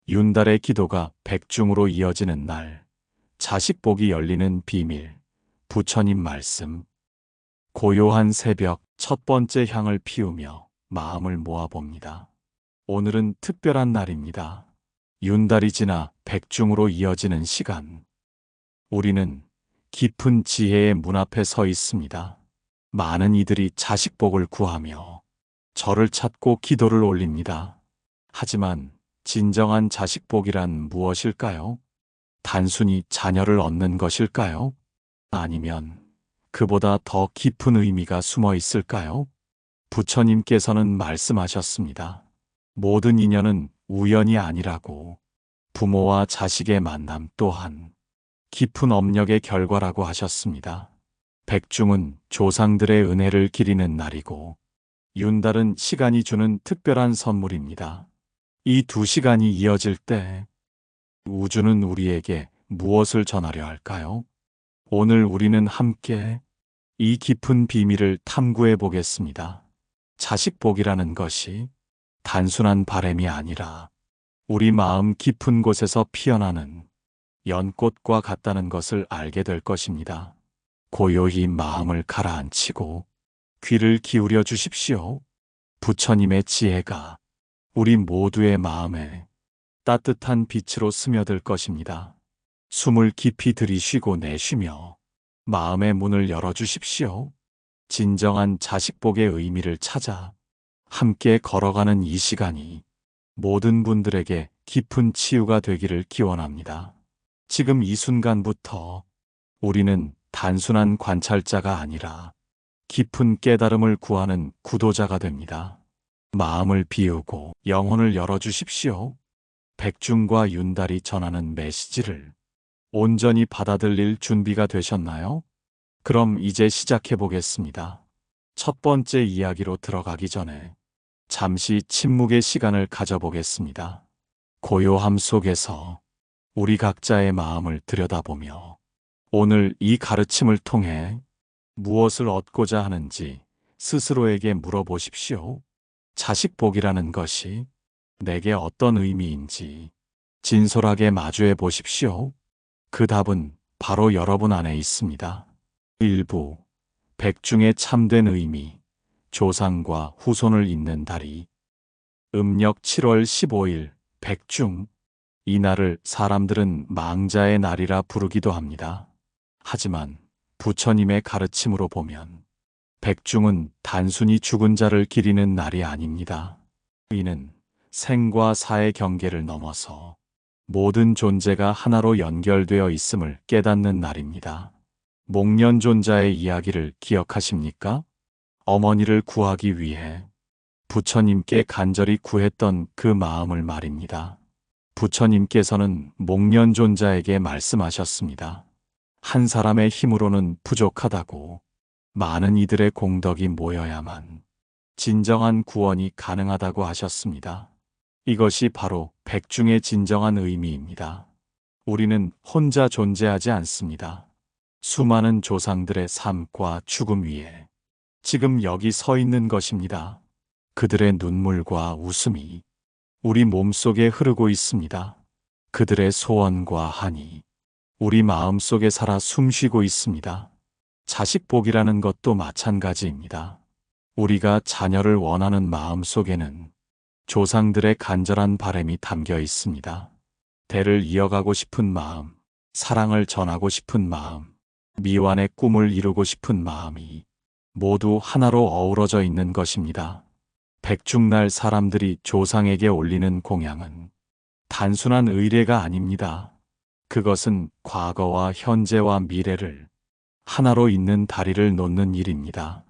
윤달의 기도가 백중으로 이어지는 날, 자식복이 열리는 비밀, 부처님 말씀. 고요한 새벽 첫 번째 향을 피우며 마음을 모아봅니다. 오늘은 특별한 날입니다. 윤달이 지나 백중으로 이어지는 시간. 우리는 깊은 지혜의 문 앞에 서 있습니다. 많은 이들이 자식복을 구하며 저를 찾고 기도를 올립니다. 하지만 진정한 자식복이란 무엇일까요? 단순히 자녀를 얻는 것일까요? 아니면 그보다 더 깊은 의미가 숨어 있을까요? 부처님께서는 말씀하셨습니다. 모든 인연은 우연이 아니라고, 부모와 자식의 만남 또한 깊은 업력의 결과라고 하셨습니다. 백중은 조상들의 은혜를 기리는 날이고, 윤달은 시간이 주는 특별한 선물입니다. 이 두 시간이 이어질 때 우주는 우리에게 무엇을 전하려 할까요? 오늘 우리는 함께 이 깊은 비밀을 탐구해 보겠습니다. 자식복이라는 것이 단순한 바램이 아니라 우리 마음 깊은 곳에서 피어나는 연꽃과 같다는 것을 알게 될 것입니다. 고요히 마음을 가라앉히고 귀를 기울여 주십시오. 부처님의 지혜가 우리 모두의 마음에 따뜻한 빛으로 스며들 것입니다. 숨을 깊이 들이쉬고 내쉬며 마음의 문을 열어주십시오. 진정한 자식복의 의미를 찾아 함께 걸어가는 이 시간이 모든 분들에게 깊은 치유가 되기를 기원합니다. 지금 이 순간부터 우리는 단순한 관찰자가 아니라 깊은 깨달음을 구하는 구도자가 됩니다. 마음을 비우고 영혼을 열어주십시오. 백중과 윤달이 전하는 메시지를 온전히 받아들일 준비가 되셨나요? 그럼 이제 시작해 보겠습니다. 첫 번째 이야기로 들어가기 전에 잠시 침묵의 시간을 가져보겠습니다. 고요함 속에서 우리 각자의 마음을 들여다보며 오늘 이 가르침을 통해 무엇을 얻고자 하는지 스스로에게 물어보십시오. 자식복이라는 것이 내게 어떤 의미인지 진솔하게 마주해 보십시오. 그 답은 바로 여러분 안에 있습니다. 일부 백중의 참된 의미, 조상과 후손을 잇는 달이 음력 7월 15일 백중, 이 날을 사람들은 망자의 날이라 부르기도 합니다. 하지만 부처님의 가르침으로 보면 백중은 단순히 죽은 자를 기리는 날이 아닙니다. 이는 생과 사의 경계를 넘어서 모든 존재가 하나로 연결되어 있음을 깨닫는 날입니다. 목련존자의 이야기를 기억하십니까? 어머니를 구하기 위해 부처님께 간절히 구했던 그 마음을 말입니다. 부처님께서는 목련존자에게 말씀하셨습니다. 한 사람의 힘으로는 부족하다고, 많은 이들의 공덕이 모여야만 진정한 구원이 가능하다고 하셨습니다. 이것이 바로 백중의 진정한 의미입니다. 우리는 혼자 존재하지 않습니다. 수많은 조상들의 삶과 죽음 위에 지금 여기 서 있는 것입니다. 그들의 눈물과 웃음이 우리 몸속에 흐르고 있습니다. 그들의 소원과 한이 우리 마음속에 살아 숨쉬고 있습니다. 자식복이라는 것도 마찬가지입니다. 우리가 자녀를 원하는 마음 속에는 조상들의 간절한 바람이 담겨 있습니다. 대를 이어가고 싶은 마음, 사랑을 전하고 싶은 마음, 미완의 꿈을 이루고 싶은 마음이 모두 하나로 어우러져 있는 것입니다. 백중날 사람들이 조상에게 올리는 공양은 단순한 의례가 아닙니다. 그것은 과거와 현재와 미래를 하나로 잇는 다리를 놓는 일입니다.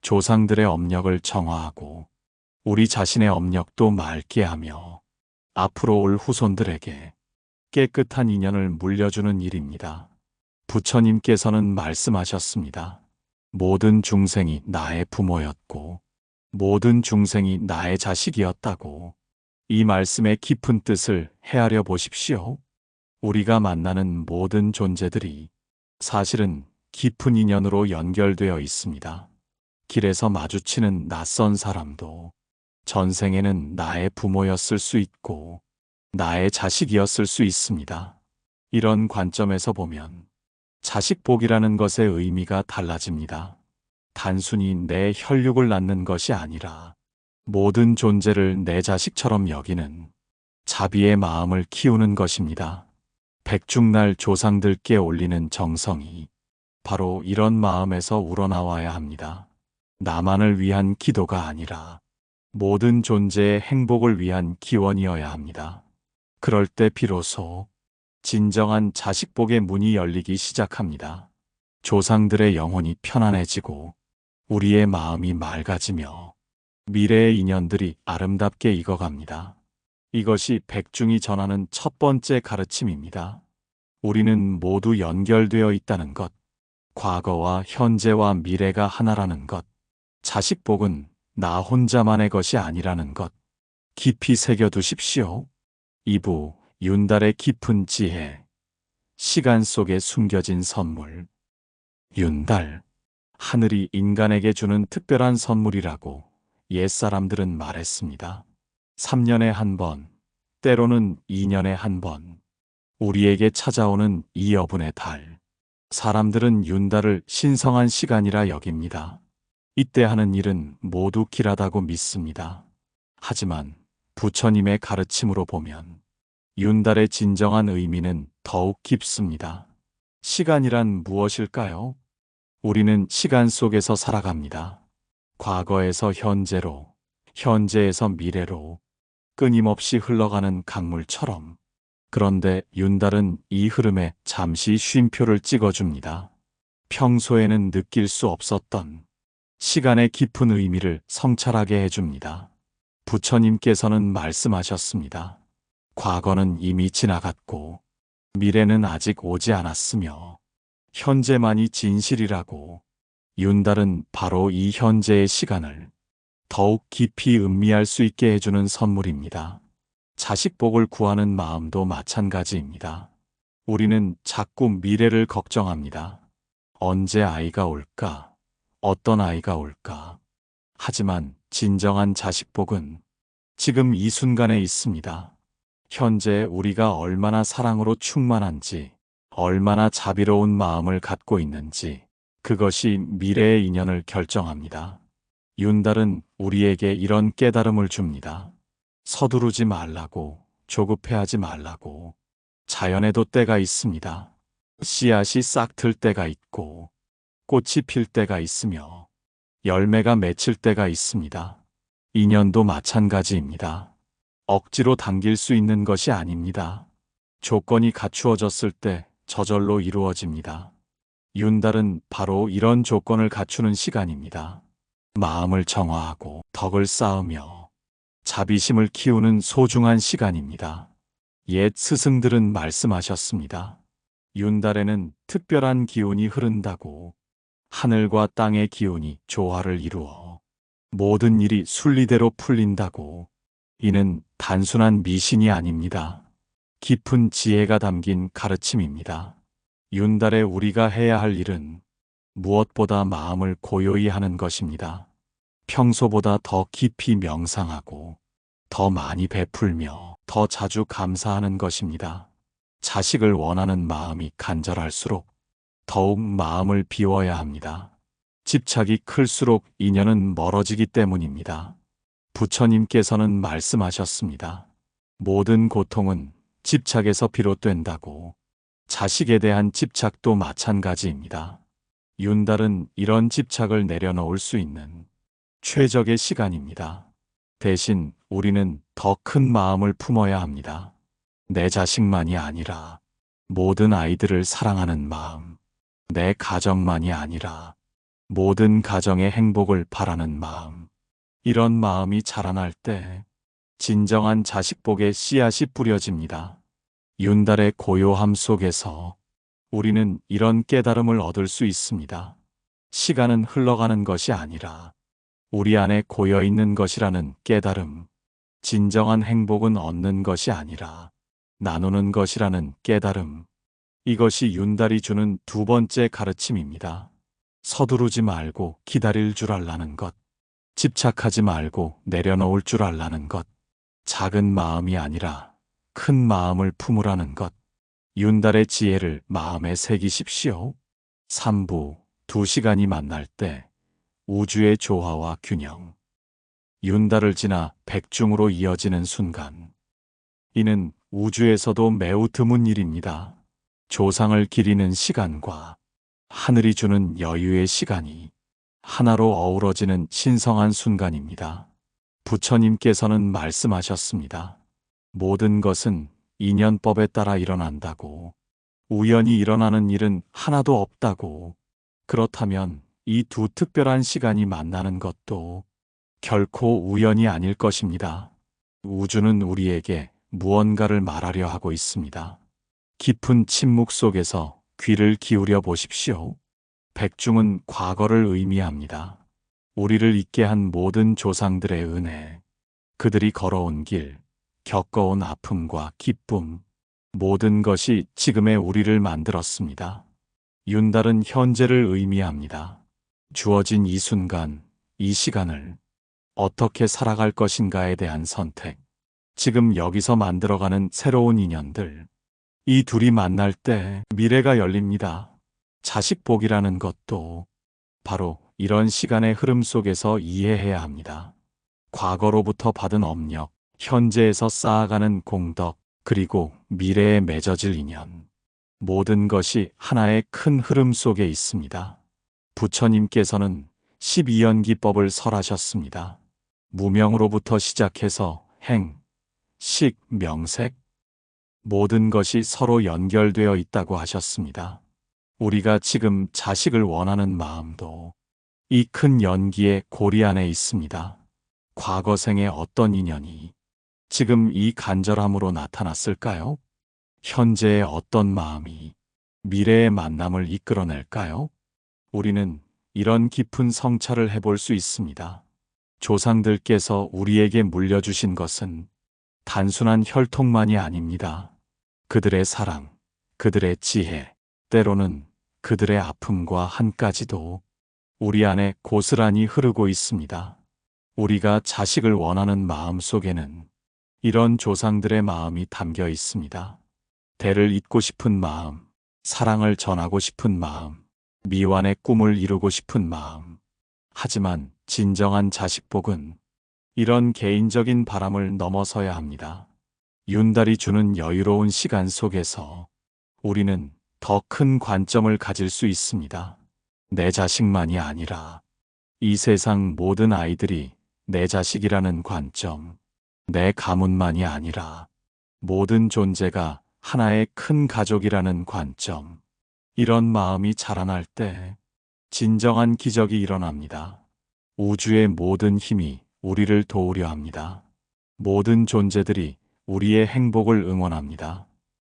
조상들의 업력을 정화하고 우리 자신의 업력도 맑게 하며 앞으로 올 후손들에게 깨끗한 인연을 물려주는 일입니다. 부처님께서는 말씀하셨습니다. 모든 중생이 나의 부모였고 모든 중생이 나의 자식이었다고. 이 말씀의 깊은 뜻을 헤아려 보십시오. 우리가 만나는 모든 존재들이 사실은 깊은 인연으로 연결되어 있습니다. 길에서 마주치는 낯선 사람도 전생에는 나의 부모였을 수 있고, 나의 자식이었을 수 있습니다. 이런 관점에서 보면 자식 복이라는 것의 의미가 달라집니다. 단순히 내 혈육을 낳는 것이 아니라 모든 존재를 내 자식처럼 여기는 자비의 마음을 키우는 것입니다. 백중날 조상들께 올리는 정성이 바로 이런 마음에서 우러나와야 합니다. 나만을 위한 기도가 아니라 모든 존재의 행복을 위한 기원이어야 합니다. 그럴 때 비로소 진정한 자식복의 문이 열리기 시작합니다. 조상들의 영혼이 편안해지고 우리의 마음이 맑아지며 미래의 인연들이 아름답게 익어갑니다. 이것이 백중이 전하는 첫 번째 가르침입니다. 우리는 모두 연결되어 있다는 것, 과거와 현재와 미래가 하나라는 것, 자식복은 나 혼자만의 것이 아니라는 것, 깊이 새겨두십시오. 2부 윤달의 깊은 지혜, 시간 속에 숨겨진 선물. 윤달, 하늘이 인간에게 주는 특별한 선물이라고 옛사람들은 말했습니다. 3년에 한 번, 때로는 2년에 한 번, 우리에게 찾아오는 이 여분의 달. 사람들은 윤달을 신성한 시간이라 여깁니다. 이때 하는 일은 모두 길하다고 믿습니다. 하지만 부처님의 가르침으로 보면 윤달의 진정한 의미는 더욱 깊습니다. 시간이란 무엇일까요? 우리는 시간 속에서 살아갑니다. 과거에서 현재로, 현재에서 미래로 끊임없이 흘러가는 강물처럼. 그런데 윤달은 이 흐름에 잠시 쉼표를 찍어줍니다. 평소에는 느낄 수 없었던 시간의 깊은 의미를 성찰하게 해줍니다. 부처님께서는 말씀하셨습니다. 과거는 이미 지나갔고 미래는 아직 오지 않았으며 현재만이 진실이라고. 윤달은 바로 이 현재의 시간을 더욱 깊이 음미할 수 있게 해주는 선물입니다. 자식복을 구하는 마음도 마찬가지입니다. 우리는 자꾸 미래를 걱정합니다. 언제 아이가 올까? 어떤 아이가 올까? 하지만 진정한 자식복은 지금 이 순간에 있습니다. 현재 우리가 얼마나 사랑으로 충만한지, 얼마나 자비로운 마음을 갖고 있는지, 그것이 미래의 인연을 결정합니다. 윤달은 우리에게 이런 깨달음을 줍니다. 서두르지 말라고, 조급해하지 말라고. 자연에도 때가 있습니다. 씨앗이 싹 틀 때가 있고, 꽃이 필 때가 있으며, 열매가 맺힐 때가 있습니다. 인연도 마찬가지입니다. 억지로 당길 수 있는 것이 아닙니다. 조건이 갖추어졌을 때 저절로 이루어집니다. 윤달은 바로 이런 조건을 갖추는 시간입니다. 마음을 정화하고 덕을 쌓으며 자비심을 키우는 소중한 시간입니다. 옛 스승들은 말씀하셨습니다. 윤달에는 특별한 기운이 흐른다고. 하늘과 땅의 기운이 조화를 이루어 모든 일이 순리대로 풀린다고. 이는 단순한 미신이 아닙니다. 깊은 지혜가 담긴 가르침입니다. 윤달에 우리가 해야 할 일은 무엇보다 마음을 고요히 하는 것입니다. 평소보다 더 깊이 명상하고 더 많이 베풀며 더 자주 감사하는 것입니다. 자식을 원하는 마음이 간절할수록 더욱 마음을 비워야 합니다. 집착이 클수록 인연은 멀어지기 때문입니다. 부처님께서는 말씀하셨습니다. 모든 고통은 집착에서 비롯된다고. 자식에 대한 집착도 마찬가지입니다. 윤달은 이런 집착을 내려놓을 수 있는 최적의 시간입니다. 대신 우리는 더 큰 마음을 품어야 합니다. 내 자식만이 아니라 모든 아이들을 사랑하는 마음, 내 가정만이 아니라 모든 가정의 행복을 바라는 마음. 이런 마음이 자라날 때 진정한 자식복의 씨앗이 뿌려집니다. 윤달의 고요함 속에서 우리는 이런 깨달음을 얻을 수 있습니다. 시간은 흘러가는 것이 아니라 우리 안에 고여 있는 것이라는 깨달음. 진정한 행복은 얻는 것이 아니라 나누는 것이라는 깨달음. 이것이 윤달이 주는 두 번째 가르침입니다. 서두르지 말고 기다릴 줄 알라는 것. 집착하지 말고 내려놓을 줄 알라는 것. 작은 마음이 아니라 큰 마음을 품으라는 것. 윤달의 지혜를 마음에 새기십시오. 3부 2시간이 만날 때 우주의 조화와 균형. 윤달을 지나 백중으로 이어지는 순간. 이는 우주에서도 매우 드문 일입니다. 조상을 기리는 시간과 하늘이 주는 여유의 시간이 하나로 어우러지는 신성한 순간입니다. 부처님께서는 말씀하셨습니다. 모든 것은 인연법에 따라 일어난다고. 우연히 일어나는 일은 하나도 없다고. 그렇다면 이 두 특별한 시간이 만나는 것도 결코 우연이 아닐 것입니다. 우주는 우리에게 무언가를 말하려 하고 있습니다. 깊은 침묵 속에서 귀를 기울여 보십시오. 백중은 과거를 의미합니다. 우리를 있게 한 모든 조상들의 은혜, 그들이 걸어온 길, 겪어온 아픔과 기쁨, 모든 것이 지금의 우리를 만들었습니다. 윤달은 현재를 의미합니다. 주어진 이 순간, 이 시간을 어떻게 살아갈 것인가에 대한 선택, 지금 여기서 만들어가는 새로운 인연들, 이 둘이 만날 때 미래가 열립니다. 자식 복이라는 것도 바로 이런 시간의 흐름 속에서 이해해야 합니다. 과거로부터 받은 업력, 현재에서 쌓아가는 공덕, 그리고 미래에 맺어질 인연. 모든 것이 하나의 큰 흐름 속에 있습니다. 부처님께서는 12연기법을 설하셨습니다. 무명으로부터 시작해서 행, 식, 명색, 모든 것이 서로 연결되어 있다고 하셨습니다. 우리가 지금 자식을 원하는 마음도 이 큰 연기의 고리 안에 있습니다. 과거 생의 어떤 인연이 지금 이 간절함으로 나타났을까요? 현재의 어떤 마음이 미래의 만남을 이끌어낼까요? 우리는 이런 깊은 성찰을 해볼 수 있습니다. 조상들께서 우리에게 물려주신 것은 단순한 혈통만이 아닙니다. 그들의 사랑, 그들의 지혜, 때로는 그들의 아픔과 한까지도 우리 안에 고스란히 흐르고 있습니다. 우리가 자식을 원하는 마음 속에는 이런 조상들의 마음이 담겨 있습니다. 대를 잇고 싶은 마음, 사랑을 전하고 싶은 마음, 미완의 꿈을 이루고 싶은 마음. 하지만 진정한 자식복은 이런 개인적인 바람을 넘어서야 합니다. 윤달이 주는 여유로운 시간 속에서 우리는 더 큰 관점을 가질 수 있습니다. 내 자식만이 아니라 이 세상 모든 아이들이 내 자식이라는 관점, 내 가문만이 아니라 모든 존재가 하나의 큰 가족이라는 관점, 이런 마음이 자라날 때 진정한 기적이 일어납니다. 우주의 모든 힘이 우리를 도우려 합니다. 모든 존재들이 우리의 행복을 응원합니다.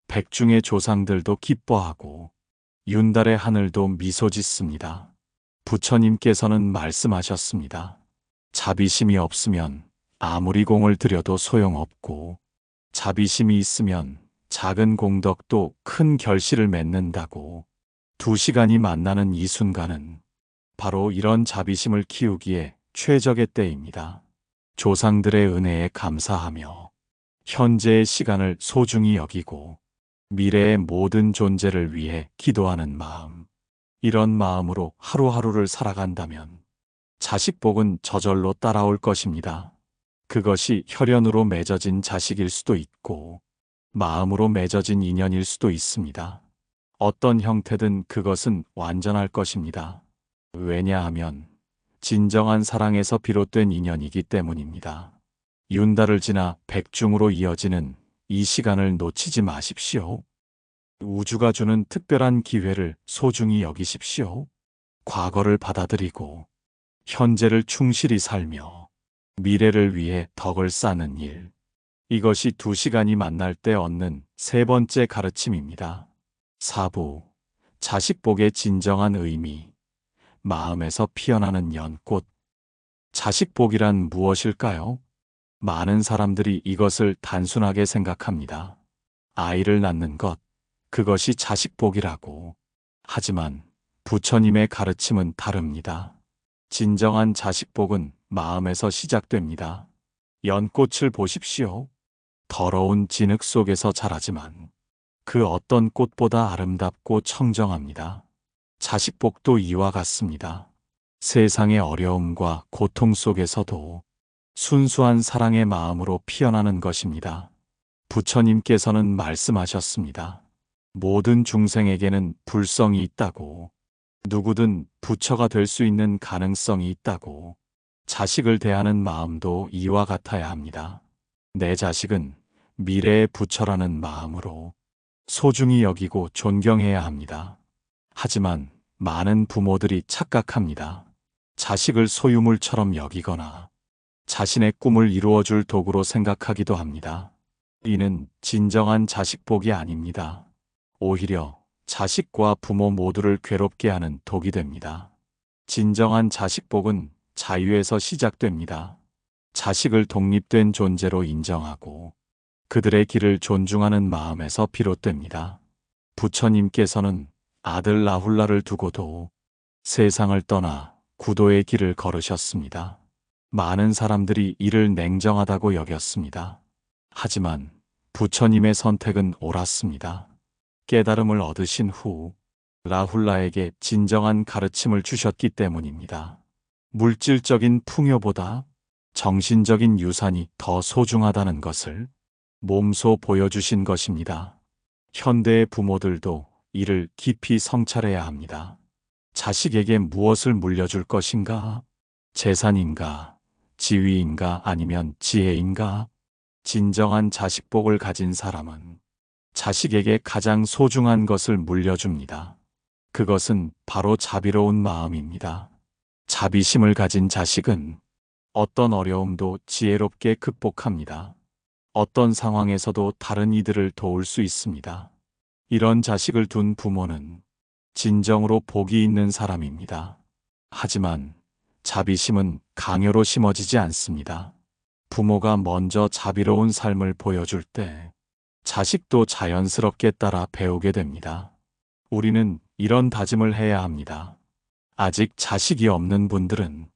백중의 조상들도 기뻐하고 윤달의 하늘도 미소 짓습니다. 부처님께서는 말씀하셨습니다. 자비심이 없으면 아무리 공을 들여도 소용없고 자비심이 있으면 작은 공덕도 큰 결실을 맺는다고. 2시간이 만나는 이 순간은 바로 이런 자비심을 키우기에 최적의 때입니다. 조상들의 은혜에 감사하며 현재의 시간을 소중히 여기고 미래의 모든 존재를 위해 기도하는 마음. 이런 마음으로 하루하루를 살아간다면 자식복은 저절로 따라올 것입니다. 그것이 혈연으로 맺어진 자식일 수도 있고 마음으로 맺어진 인연일 수도 있습니다. 어떤 형태든 그것은 완전할 것입니다. 왜냐하면 진정한 사랑에서 비롯된 인연이기 때문입니다. 윤달을 지나 백중으로 이어지는 이 시간을 놓치지 마십시오. 우주가 주는 특별한 기회를 소중히 여기십시오. 과거를 받아들이고 현재를 충실히 살며 미래를 위해 덕을 쌓는 일. 이것이 2시간이 만날 때 얻는 세 번째 가르침입니다. 4부 자식복의 진정한 의미. 마음에서 피어나는 연꽃. 자식복이란 무엇일까요? 많은 사람들이 이것을 단순하게 생각합니다. 아이를 낳는 것, 그것이 자식복이라고. 하지만 부처님의 가르침은 다릅니다. 진정한 자식복은 마음에서 시작됩니다. 연꽃을 보십시오. 더러운 진흙 속에서 자라지만 그 어떤 꽃보다 아름답고 청정합니다. 자식복도 이와 같습니다. 세상의 어려움과 고통 속에서도 순수한 사랑의 마음으로 피어나는 것입니다. 부처님께서는 말씀하셨습니다. 모든 중생에게는 불성이 있다고, 누구든 부처가 될 수 있는 가능성이 있다고, 자식을 대하는 마음도 이와 같아야 합니다. 내 자식은 미래의 부처라는 마음으로 소중히 여기고 존경해야 합니다. 하지만 많은 부모들이 착각합니다. 자식을 소유물처럼 여기거나 자신의 꿈을 이루어줄 도구로 생각하기도 합니다. 이는 진정한 자식복이 아닙니다. 오히려 자식과 부모 모두를 괴롭게 하는 독이 됩니다. 진정한 자식복은 자유에서 시작됩니다. 자식을 독립된 존재로 인정하고 그들의 길을 존중하는 마음에서 비롯됩니다. 부처님께서는 아들 라훌라를 두고도 세상을 떠나 구도의 길을 걸으셨습니다. 많은 사람들이 이를 냉정하다고 여겼습니다. 하지만 부처님의 선택은 옳았습니다. 깨달음을 얻으신 후 라훌라에게 진정한 가르침을 주셨기 때문입니다. 물질적인 풍요보다 정신적인 유산이 더 소중하다는 것을 몸소 보여주신 것입니다. 현대의 부모들도 이를 깊이 성찰해야 합니다. 자식에게 무엇을 물려줄 것인가? 재산인가? 지위인가? 아니면 지혜인가? 진정한 자식복을 가진 사람은 자식에게 가장 소중한 것을 물려줍니다. 그것은 바로 자비로운 마음입니다. 자비심을 가진 자식은 어떤 어려움도 지혜롭게 극복합니다. 어떤 상황에서도 다른 이들을 도울 수 있습니다. 이런 자식을 둔 부모는 진정으로 복이 있는 사람입니다. 하지만 자비심은 강요로 심어지지 않습니다. 부모가 먼저 자비로운 삶을 보여줄 때 자식도 자연스럽게 따라 배우게 됩니다. 우리는 이런 다짐을 해야 합니다. 아직 자식이 없는 분들은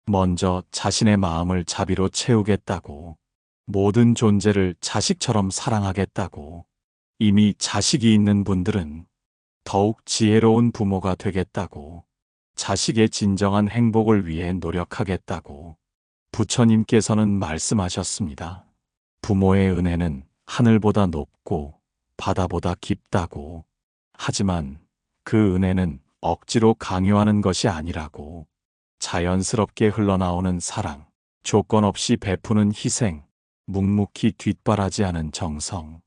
먼저 자신의 마음을 자비로 채우겠다고, 모든 존재를 자식처럼 사랑하겠다고, 이미 자식이 있는 분들은 더욱 지혜로운 부모가 되겠다고, 자식의 진정한 행복을 위해 노력하겠다고 부처님께서는 말씀하셨습니다. 부모의 은혜는 하늘보다 높고 바다보다 깊다고, 하지만 그 은혜는 억지로 강요하는 것이 아니라고, 자연스럽게 흘러나오는 사랑, 조건 없이 베푸는 희생, 묵묵히 뒷바라지하는 정성,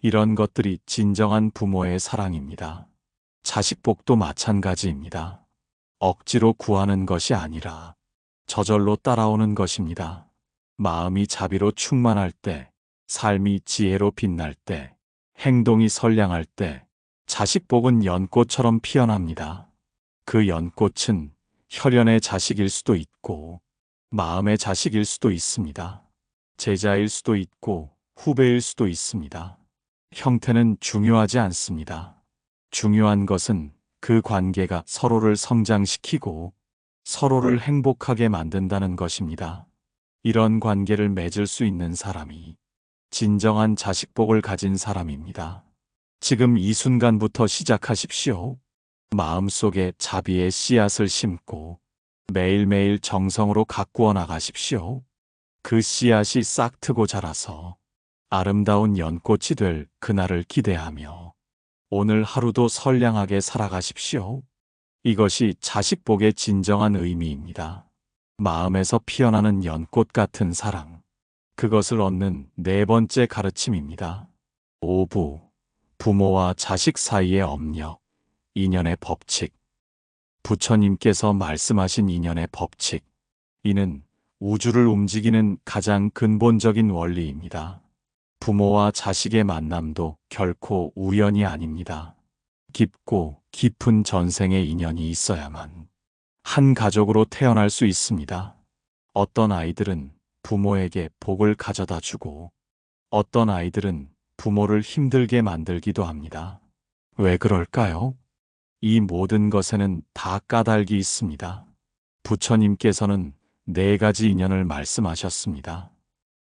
이런 것들이 진정한 부모의 사랑입니다. 자식복도 마찬가지입니다. 억지로 구하는 것이 아니라 저절로 따라오는 것입니다. 마음이 자비로 충만할 때, 삶이 지혜로 빛날 때, 행동이 선량할 때, 자식복은 연꽃처럼 피어납니다. 그 연꽃은 혈연의 자식일 수도 있고, 마음의 자식일 수도 있습니다. 제자일 수도 있고, 후배일 수도 있습니다. 형태는 중요하지 않습니다. 중요한 것은 그 관계가 서로를 성장시키고 서로를 행복하게 만든다는 것입니다. 이런 관계를 맺을 수 있는 사람이 진정한 자식복을 가진 사람입니다. 지금 이 순간부터 시작하십시오. 마음속에 자비의 씨앗을 심고 매일매일 정성으로 가꾸어 나가십시오. 그 씨앗이 싹트고 자라서 아름다운 연꽃이 될 그날을 기대하며 오늘 하루도 선량하게 살아가십시오. 이것이 자식복의 진정한 의미입니다. 마음에서 피어나는 연꽃 같은 사랑. 그것을 얻는 네 번째 가르침입니다. 오부, 부모와 자식 사이의 업력, 인연의 법칙. 부처님께서 말씀하신 인연의 법칙. 이는 우주를 움직이는 가장 근본적인 원리입니다. 부모와 자식의 만남도 결코 우연이 아닙니다. 깊고 깊은 전생의 인연이 있어야만 한 가족으로 태어날 수 있습니다. 어떤 아이들은 부모에게 복을 가져다 주고 어떤 아이들은 부모를 힘들게 만들기도 합니다. 왜 그럴까요? 이 모든 것에는 다 까닭이 있습니다. 부처님께서는 네 가지 인연을 말씀하셨습니다.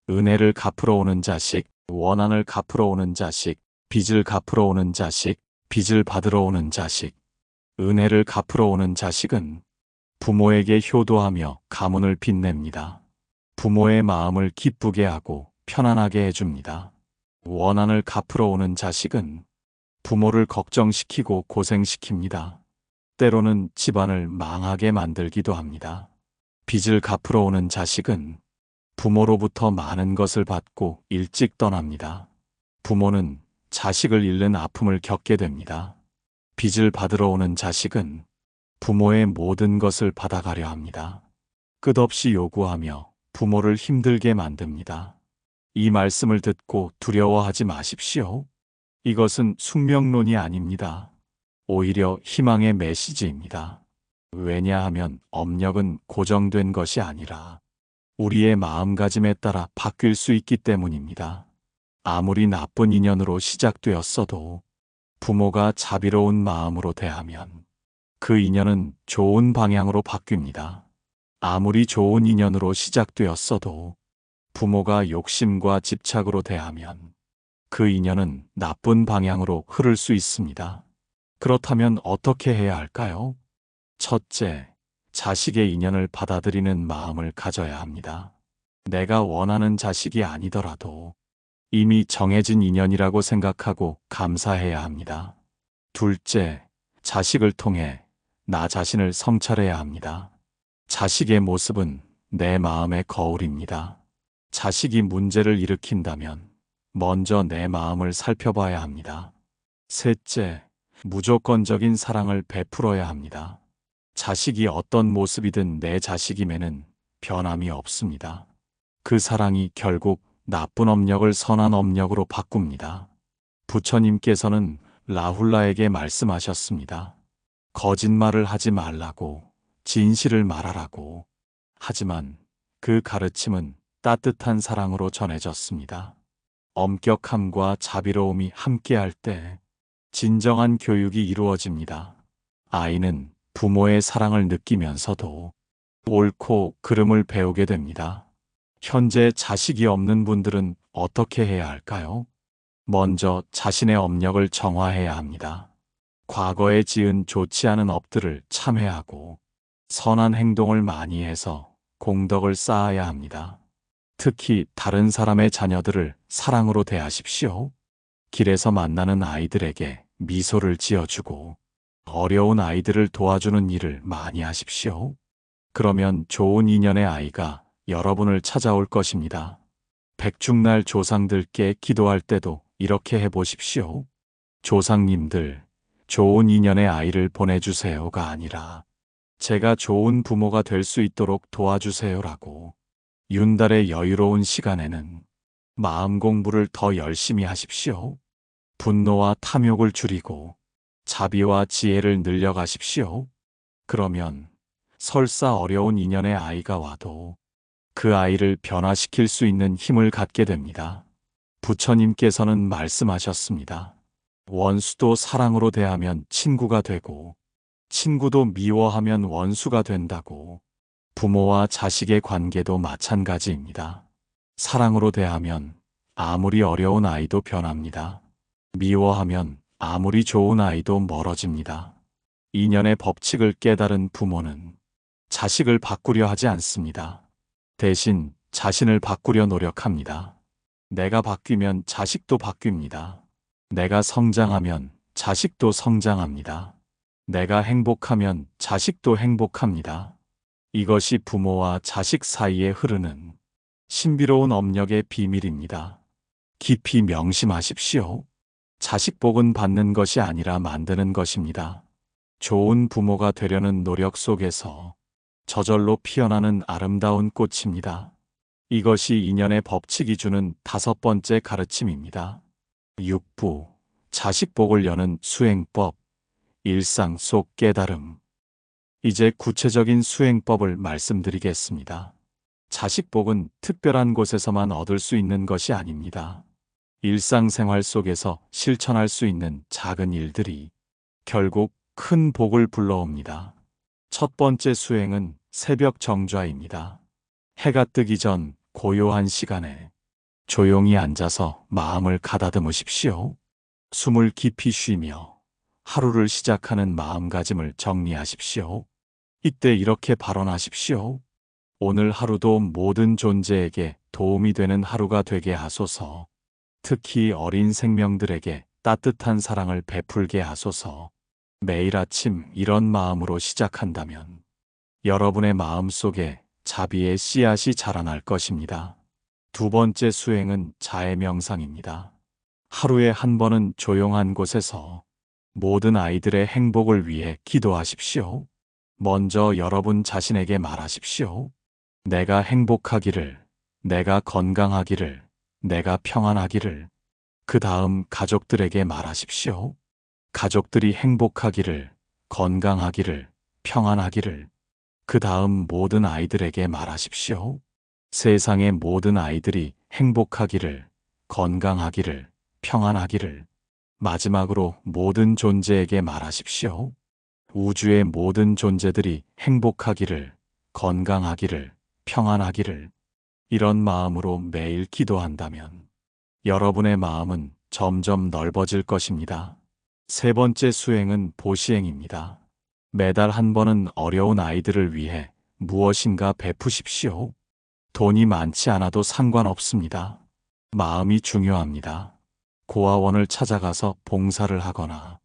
은혜를 갚으러 오는 자식, 원한을 갚으러 오는 자식, 빚을 갚으러 오는 자식, 빚을 받으러 오는 자식, 은혜를 갚으러 오는 자식은 부모에게 효도하며 가문을 빛냅니다. 부모의 마음을 기쁘게 하고 편안하게 해줍니다. 원한을 갚으러 오는 자식은 부모를 걱정시키고 고생시킵니다. 때로는 집안을 망하게 만들기도 합니다. 빚을 갚으러 오는 자식은 부모로부터 많은 것을 받고 일찍 떠납니다. 부모는 자식을 잃는 아픔을 겪게 됩니다. 빚을 받으러 오는 자식은 부모의 모든 것을 받아가려 합니다. 끝없이 요구하며 부모를 힘들게 만듭니다. 이 말씀을 듣고 두려워하지 마십시오. 이것은 숙명론이 아닙니다. 오히려 희망의 메시지입니다. 왜냐하면 업력은 고정된 것이 아니라 우리의 마음가짐에 따라 바뀔 수 있기 때문입니다. 아무리 나쁜 인연으로 시작되었어도 부모가 자비로운 마음으로 대하면 그 인연은 좋은 방향으로 바뀝니다. 아무리 좋은 인연으로 시작되었어도 부모가 욕심과 집착으로 대하면 그 인연은 나쁜 방향으로 흐를 수 있습니다. 그렇다면 어떻게 해야 할까요? 첫째, 자식의 인연을 받아들이는 마음을 가져야 합니다. 내가 원하는 자식이 아니더라도 이미 정해진 인연이라고 생각하고 감사해야 합니다. 둘째, 자식을 통해 나 자신을 성찰해야 합니다. 자식의 모습은 내 마음의 거울입니다. 자식이 문제를 일으킨다면 먼저 내 마음을 살펴봐야 합니다. 셋째, 무조건적인 사랑을 베풀어야 합니다. 자식이 어떤 모습이든 내 자식임에는 변함이 없습니다. 그 사랑이 결국 나쁜 업력을 선한 업력으로 바꿉니다. 부처님께서는 라훌라에게 말씀하셨습니다. 거짓말을 하지 말라고, 진실을 말하라고. 하지만 그 가르침은 따뜻한 사랑으로 전해졌습니다. 엄격함과 자비로움이 함께할 때 진정한 교육이 이루어집니다. 아이는 부모의 사랑을 느끼면서도 옳고 그름을 배우게 됩니다. 현재 자식이 없는 분들은 어떻게 해야 할까요? 먼저 자신의 업력을 정화해야 합니다. 과거에 지은 좋지 않은 업들을 참회하고 선한 행동을 많이 해서 공덕을 쌓아야 합니다. 특히 다른 사람의 자녀들을 사랑으로 대하십시오. 길에서 만나는 아이들에게 미소를 지어주고 어려운 아이들을 도와주는 일을 많이 하십시오. 그러면 좋은 인연의 아이가 여러분을 찾아올 것입니다. 백중날 조상들께 기도할 때도 이렇게 해보십시오. 조상님들, 좋은 인연의 아이를 보내주세요가 아니라 제가 좋은 부모가 될 수 있도록 도와주세요라고. 윤달의 여유로운 시간에는 마음 공부를 더 열심히 하십시오. 분노와 탐욕을 줄이고 자비와 지혜를 늘려가십시오. 그러면 설사 어려운 인연의 아이가 와도 그 아이를 변화시킬 수 있는 힘을 갖게 됩니다. 부처님께서는 말씀하셨습니다. 원수도 사랑으로 대하면 친구가 되고 친구도 미워하면 원수가 된다고. 부모와 자식의 관계도 마찬가지입니다. 사랑으로 대하면 아무리 어려운 아이도 변합니다. 미워하면 아무리 좋은 아이도 멀어집니다. 인연의 법칙을 깨달은 부모는 자식을 바꾸려 하지 않습니다. 대신 자신을 바꾸려 노력합니다. 내가 바뀌면 자식도 바뀝니다. 내가 성장하면 자식도 성장합니다. 내가 행복하면 자식도 행복합니다. 이것이 부모와 자식 사이에 흐르는 신비로운 업력의 비밀입니다. 깊이 명심하십시오. 자식 복은 받는 것이 아니라 만드는 것입니다. 좋은 부모가 되려는 노력 속에서 저절로 피어나는 아름다운 꽃입니다. 이것이 인연의 법칙이 주는 5번째 가르침입니다. 6부, 자식 복을 여는 수행법, 일상 속 깨달음. 이제 구체적인 수행법을 말씀드리겠습니다. 자식 복은 특별한 곳에서만 얻을 수 있는 것이 아닙니다. 일상생활 속에서 실천할 수 있는 작은 일들이 결국 큰 복을 불러옵니다. 첫 번째 수행은 새벽 정좌입니다. 해가 뜨기 전 고요한 시간에 조용히 앉아서 마음을 가다듬으십시오. 숨을 깊이 쉬며 하루를 시작하는 마음가짐을 정리하십시오. 이때 이렇게 발언하십시오. 오늘 하루도 모든 존재에게 도움이 되는 하루가 되게 하소서. 특히 어린 생명들에게 따뜻한 사랑을 베풀게 하소서. 매일 아침 이런 마음으로 시작한다면 여러분의 마음 속에 자비의 씨앗이 자라날 것입니다. 두 번째 수행은 자해 명상입니다. 하루에 한 번은 조용한 곳에서 모든 아이들의 행복을 위해 기도하십시오. 먼저 여러분 자신에게 말하십시오. 내가 행복하기를, 내가 건강하기를, 내가 평안하기를. 그 다음 가족들에게 말하십시오. 가족들이 행복하기를, 건강하기를, 평안하기를. 그 다음 모든 아이들에게 말하십시오. 세상의 모든 아이들이 행복하기를, 건강하기를, 평안하기를. 마지막으로 모든 존재에게 말하십시오. 우주의 모든 존재들이 행복하기를, 건강하기를, 평안하기를. 이런 마음으로 매일 기도한다면 여러분의 마음은 점점 넓어질 것입니다. 세 번째 수행은 보시행입니다. 매달 한 번은 어려운 아이들을 위해 무엇인가 베푸십시오. 돈이 많지 않아도 상관없습니다. 마음이 중요합니다. 고아원을 찾아가서 봉사를 하거나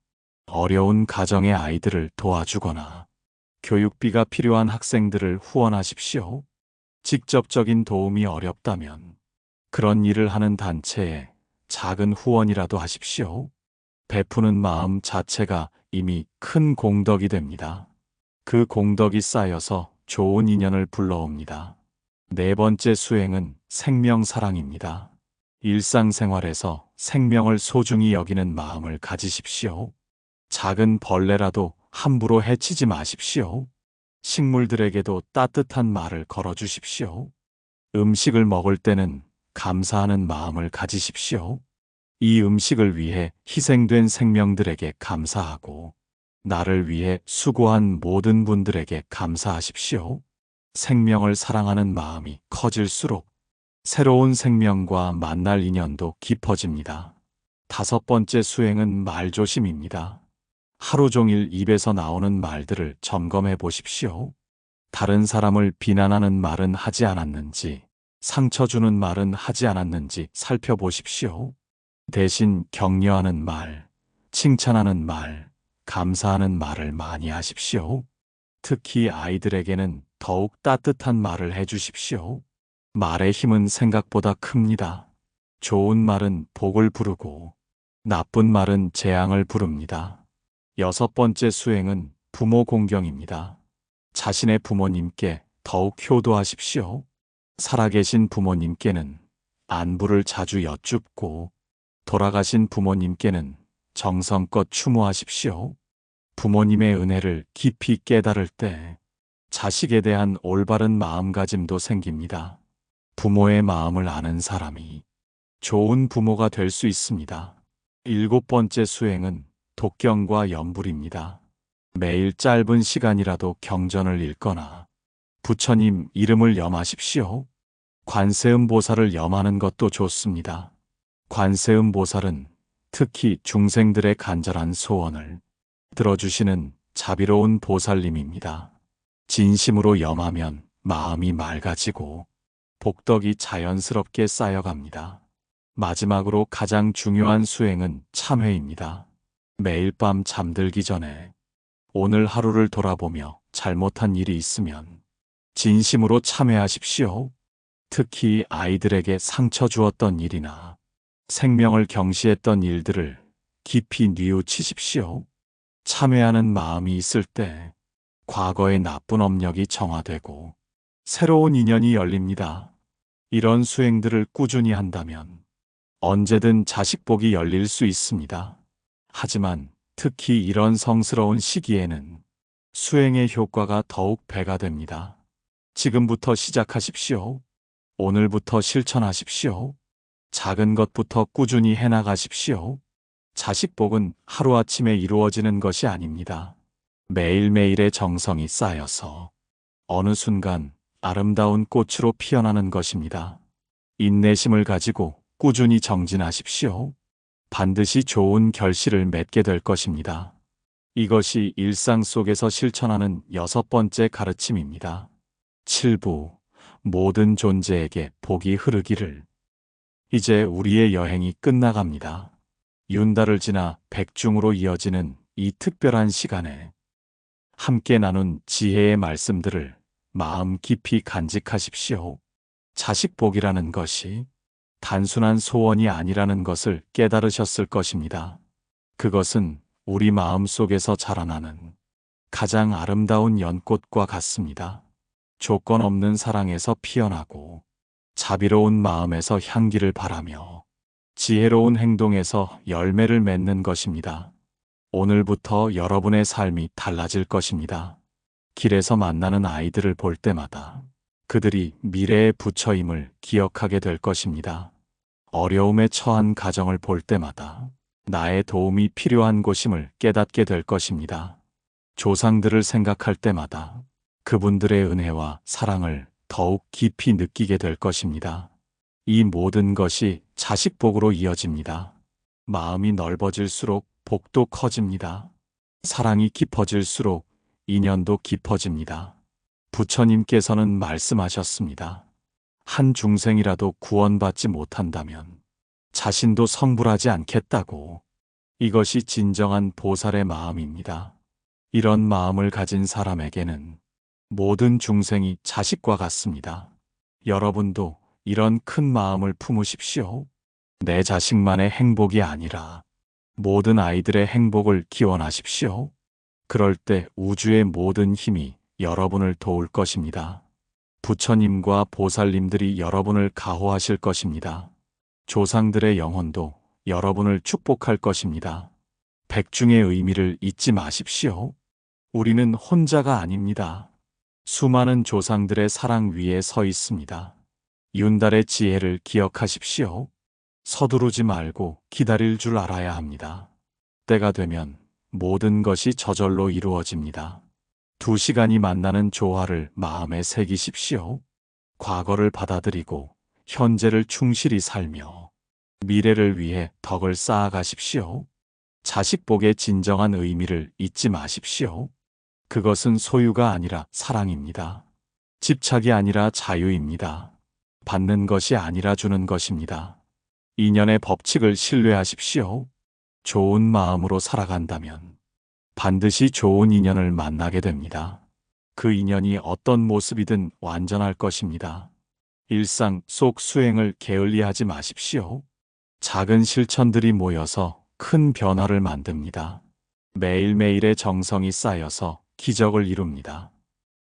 어려운 가정의 아이들을 도와주거나 교육비가 필요한 학생들을 후원하십시오. 직접적인 도움이 어렵다면 그런 일을 하는 단체에 작은 후원이라도 하십시오. 베푸는 마음 자체가 이미 큰 공덕이 됩니다. 그 공덕이 쌓여서 좋은 인연을 불러옵니다. 네 번째 수행은 생명사랑입니다. 일상생활에서 생명을 소중히 여기는 마음을 가지십시오. 작은 벌레라도 함부로 해치지 마십시오. 식물들에게도 따뜻한 말을 걸어주십시오. 음식을 먹을 때는 감사하는 마음을 가지십시오. 이 음식을 위해 희생된 생명들에게 감사하고 나를 위해 수고한 모든 분들에게 감사하십시오. 생명을 사랑하는 마음이 커질수록 새로운 생명과 만날 인연도 깊어집니다. 다섯 번째 수행은 말조심입니다. 하루 종일 입에서 나오는 말들을 점검해 보십시오. 다른 사람을 비난하는 말은 하지 않았는지, 상처 주는 말은 하지 않았는지 살펴보십시오. 대신 격려하는 말, 칭찬하는 말, 감사하는 말을 많이 하십시오. 특히 아이들에게는 더욱 따뜻한 말을 해주십시오. 말의 힘은 생각보다 큽니다. 좋은 말은 복을 부르고 나쁜 말은 재앙을 부릅니다. 여섯 번째 수행은 부모 공경입니다. 자신의 부모님께 더욱 효도하십시오. 살아계신 부모님께는 안부를 자주 여쭙고 돌아가신 부모님께는 정성껏 추모하십시오. 부모님의 은혜를 깊이 깨달을 때 자식에 대한 올바른 마음가짐도 생깁니다. 부모의 마음을 아는 사람이 좋은 부모가 될 수 있습니다. 일곱 번째 수행은 독경과 염불입니다. 매일 짧은 시간이라도 경전을 읽거나 부처님 이름을 염하십시오. 관세음 보살을 염하는 것도 좋습니다. 관세음 보살은 특히 중생들의 간절한 소원을 들어주시는 자비로운 보살님입니다. 진심으로 염하면 마음이 맑아지고 복덕이 자연스럽게 쌓여갑니다. 마지막으로 가장 중요한 수행은 참회입니다. 매일 밤 잠들기 전에 오늘 하루를 돌아보며 잘못한 일이 있으면 진심으로 참회하십시오. 특히 아이들에게 상처 주었던 일이나 생명을 경시했던 일들을 깊이 뉘우치십시오. 참회하는 마음이 있을 때 과거의 나쁜 업력이 정화되고 새로운 인연이 열립니다. 이런 수행들을 꾸준히 한다면 언제든 자식복이 열릴 수 있습니다. 하지만 특히 이런 성스러운 시기에는 수행의 효과가 더욱 배가 됩니다. 지금부터 시작하십시오. 오늘부터 실천하십시오. 작은 것부터 꾸준히 해나가십시오. 자식복은 하루아침에 이루어지는 것이 아닙니다. 매일매일의 정성이 쌓여서 어느 순간 아름다운 꽃으로 피어나는 것입니다. 인내심을 가지고 꾸준히 정진하십시오. 반드시 좋은 결실을 맺게 될 것입니다. 이것이 일상 속에서 실천하는 6번째 가르침입니다. 7부 모든 존재에게 복이 흐르기를. 이제 우리의 여행이 끝나갑니다. 윤달을 지나 백중으로 이어지는 이 특별한 시간에 함께 나눈 지혜의 말씀들을 마음 깊이 간직하십시오. 자식 복이라는 것이 단순한 소원이 아니라는 것을 깨달으셨을 것입니다. 그것은 우리 마음 속에서 자라나는 가장 아름다운 연꽃과 같습니다. 조건 없는 사랑에서 피어나고 자비로운 마음에서 향기를 바라며 지혜로운 행동에서 열매를 맺는 것입니다. 오늘부터 여러분의 삶이 달라질 것입니다. 길에서 만나는 아이들을 볼 때마다 그들이 미래의 부처임을 기억하게 될 것입니다. 어려움에 처한 가정을 볼 때마다 나의 도움이 필요한 곳임을 깨닫게 될 것입니다. 조상들을 생각할 때마다 그분들의 은혜와 사랑을 더욱 깊이 느끼게 될 것입니다. 이 모든 것이 자식 복으로 이어집니다. 마음이 넓어질수록 복도 커집니다. 사랑이 깊어질수록 인연도 깊어집니다. 부처님께서는 말씀하셨습니다. 한 중생이라도 구원받지 못한다면 자신도 성불하지 않겠다고. 이것이 진정한 보살의 마음입니다. 이런 마음을 가진 사람에게는 모든 중생이 자식과 같습니다. 여러분도 이런 큰 마음을 품으십시오. 내 자식만의 행복이 아니라 모든 아이들의 행복을 기원하십시오. 그럴 때 우주의 모든 힘이 여러분을 도울 것입니다. 부처님과 보살님들이 여러분을 가호하실 것입니다. 조상들의 영혼도 여러분을 축복할 것입니다. 백중의 의미를 잊지 마십시오. 우리는 혼자가 아닙니다. 수많은 조상들의 사랑 위에 서 있습니다. 윤달의 지혜를 기억하십시오. 서두르지 말고 기다릴 줄 알아야 합니다. 때가 되면 모든 것이 저절로 이루어집니다. 2시간이 만나는 조화를 마음에 새기십시오. 과거를 받아들이고 현재를 충실히 살며 미래를 위해 덕을 쌓아가십시오. 자식복의 진정한 의미를 잊지 마십시오. 그것은 소유가 아니라 사랑입니다. 집착이 아니라 자유입니다. 받는 것이 아니라 주는 것입니다. 인연의 법칙을 신뢰하십시오. 좋은 마음으로 살아간다면 반드시 좋은 인연을 만나게 됩니다. 그 인연이 어떤 모습이든 완전할 것입니다. 일상 속 수행을 게을리하지 마십시오. 작은 실천들이 모여서 큰 변화를 만듭니다. 매일매일의 정성이 쌓여서 기적을 이룹니다.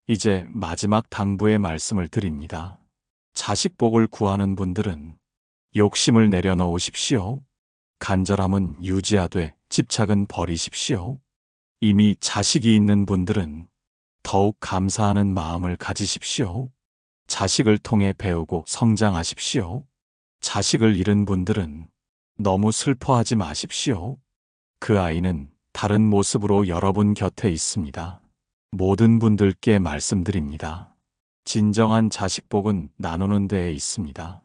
이제 마지막 당부의 말씀을 드립니다. 자식복을 구하는 분들은 욕심을 내려놓으십시오. 간절함은 유지하되 집착은 버리십시오. 이미 자식이 있는 분들은 더욱 감사하는 마음을 가지십시오. 자식을 통해 배우고 성장하십시오. 자식을 잃은 분들은 너무 슬퍼하지 마십시오. 그 아이는 다른 모습으로 여러분 곁에 있습니다. 모든 분들께 말씀드립니다. 진정한 자식복은 나누는 데에 있습니다.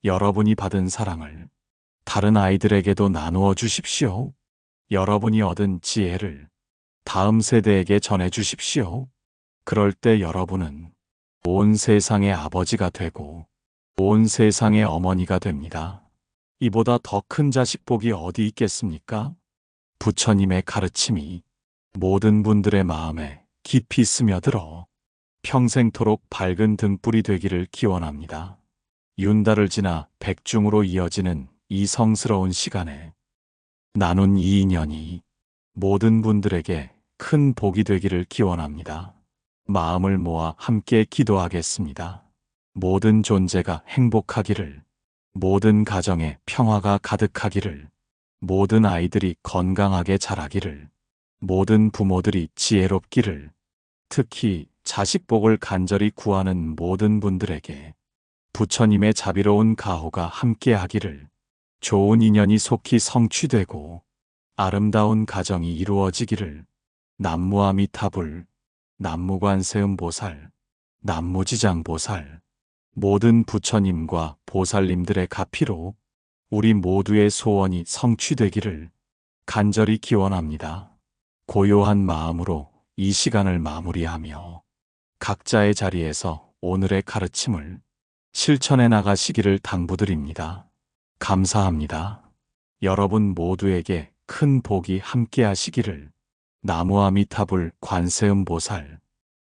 여러분이 받은 사랑을 다른 아이들에게도 나누어 주십시오. 여러분이 얻은 지혜를 다음 세대에게 전해 주십시오. 그럴 때 여러분은 온 세상의 아버지가 되고 온 세상의 어머니가 됩니다. 이보다 더 큰 자식복이 어디 있겠습니까? 부처님의 가르침이 모든 분들의 마음에 깊이 스며들어 평생토록 밝은 등불이 되기를 기원합니다. 윤달을 지나 백중으로 이어지는 이 성스러운 시간에 나눈 이 인연이 모든 분들에게 큰 복이 되기를 기원합니다. 마음을 모아 함께 기도하겠습니다. 모든 존재가 행복하기를, 모든 가정에 평화가 가득하기를, 모든 아이들이 건강하게 자라기를, 모든 부모들이 지혜롭기를, 특히 자식복을 간절히 구하는 모든 분들에게 부처님의 자비로운 가호가 함께하기를, 좋은 인연이 속히 성취되고 아름다운 가정이 이루어지기를, 남무아미타불, 남무관세음보살, 남무지장보살, 모든 부처님과 보살님들의 가피로 우리 모두의 소원이 성취되기를 간절히 기원합니다. 고요한 마음으로 이 시간을 마무리하며 각자의 자리에서 오늘의 가르침을 실천해 나가시기를 당부드립니다. 감사합니다. 여러분 모두에게 큰 복이 함께 하시기를 나무아미타불 관세음보살